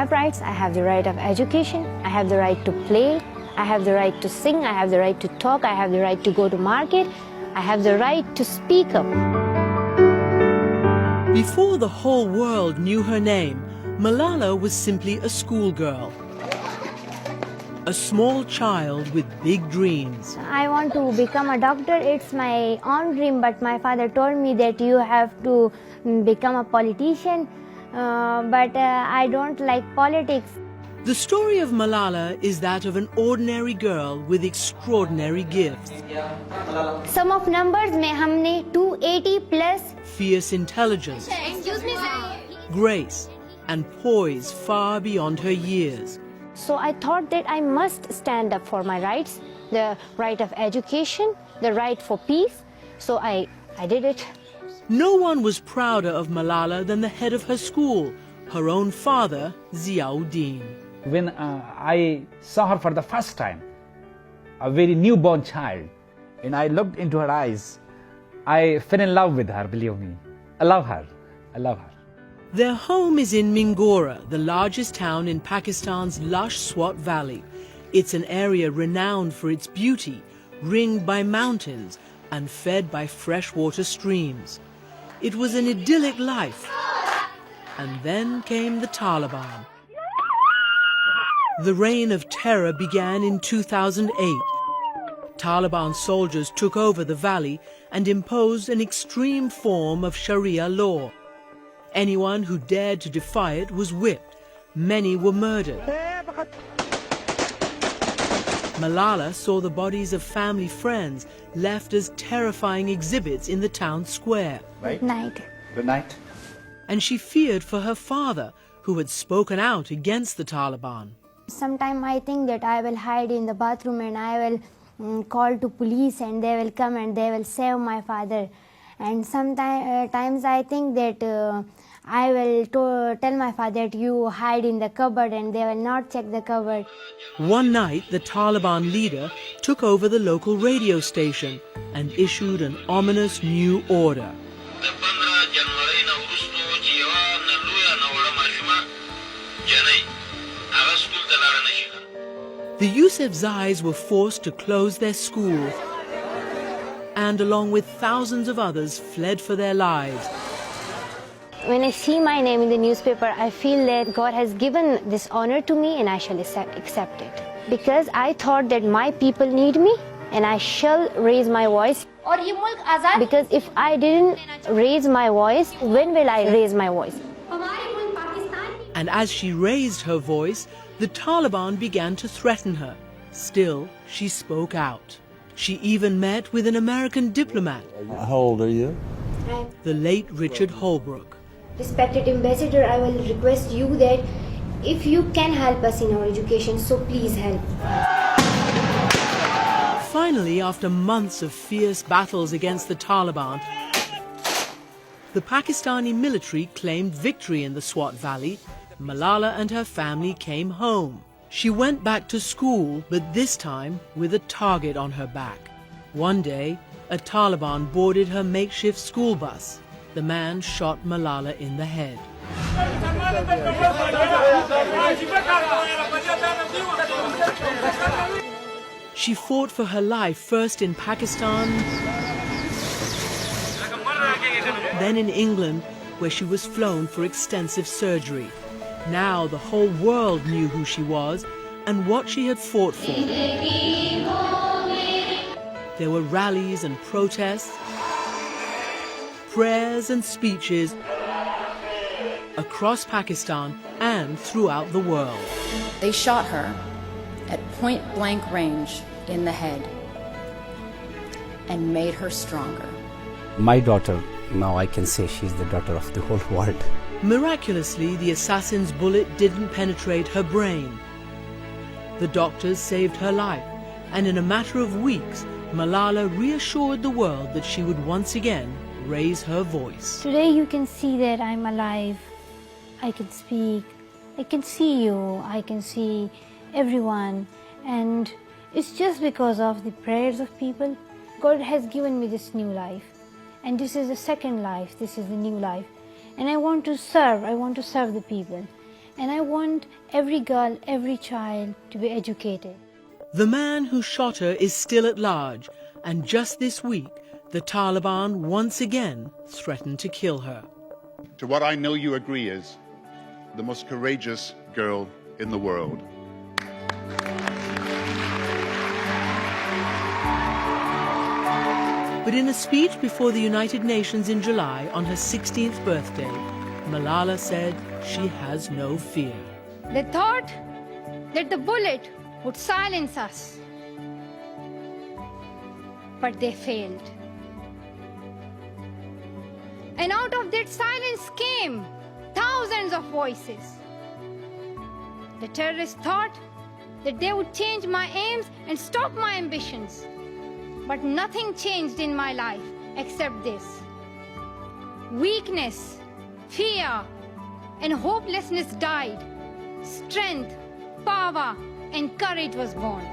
have rights. I have the right of education. I have the right to play. I have the right to sing. I have the right to talk. I have the right to go to market. I have the right to speak up. Before the whole world knew her name, Malala was simply a schoolgirl. A small child with big dreams. I want to become a doctor. It's my own dream, but my father told me that you have to become a politician, but I don't like politics. The story of Malala is that of an ordinary girl with extraordinary gifts. Sum of numbers में हमने 280 plus. Fierce intelligence, grace, and poise far beyond her years. So I thought that I must stand up for my rights, the right of education, the right for peace. So I did it. No one was prouder of Malala than the head of her school, her own father, Ziauddin. When I saw her for the first time, a very newborn child, and I looked into her eyes, I fell in love with her, believe me. I love her. I love her. Their home is in Mingora, the largest town in Pakistan's lush Swat Valley. It's an area renowned for its beauty, ringed by mountains and fed by freshwater streams. It was an idyllic life. And then came the Taliban. The reign of terror began in 2008. Taliban soldiers took over the valley and imposed an extreme form of Sharia law. Anyone who dared to defy it was whipped. Many were murdered. Malala saw the bodies of family friends left as terrifying exhibits in the town square. Good night. Good night. And she feared for her father, who had spoken out against the Taliban. Sometimes I think that I will hide in the bathroom and I will call to police and they will come and they will save my father. And sometimes I think that I will tell my father that you hide in the cupboard and they will not check the cupboard. One night, the Taliban leader took over the local radio station and issued an ominous new order. The Yousafzais were forced to close their schools and, along with thousands of others, fled for their lives. When I see my name in the newspaper, I feel that God has given this honor to me and I shall accept it. Because I thought that my people need me and I shall raise my voice. Because if I didn't raise my voice, when will I raise my voice? And as she raised her voice, the Taliban began to threaten her. Still, she spoke out. She even met with an American diplomat. How old are you? The late Richard Holbrooke. Respected Ambassador, I will request you that if you can help us in our education, so please help. Finally, after months of fierce battles against the Taliban, the Pakistani military claimed victory in the Swat Valley. Malala and her family came home. She went back to school, but this time with a target on her back. One day, a Taliban boarded her makeshift school bus. The man shot Malala in the head. She fought for her life first in Pakistan, then in England, where she was flown for extensive surgery. Now the whole world knew who she was and what she had fought for. There were rallies and protests, prayers and speeches across Pakistan and throughout the world. They shot her at point-blank range in the head and made her stronger. My daughter, now I can say she's the daughter of the whole world. Miraculously, the assassin's bullet didn't penetrate her brain. The doctors saved her life, and in a matter of weeks, Malala reassured the world that she would once again raise her voice. Today you can see that I'm alive. I can speak. I can see you. I can see everyone. And it's just because of the prayers of people. God has given me this new life. And this is the second life. This is the new life. And I want to serve the people. And I want every girl, every child to be educated. The man who shot her is still at large, and just this week, the Taliban once again threatened to kill her. To what I know you agree is the most courageous girl in the world. But in a speech before the United Nations in July on her 16th birthday, Malala said she has no fear. They thought that the bullet would silence us, but they failed. And out of that silence came thousands of voices. The terrorists thought that they would change my aims and stop my ambitions. But nothing changed in my life except this. Weakness, fear, and hopelessness died. Strength, power, and courage was born.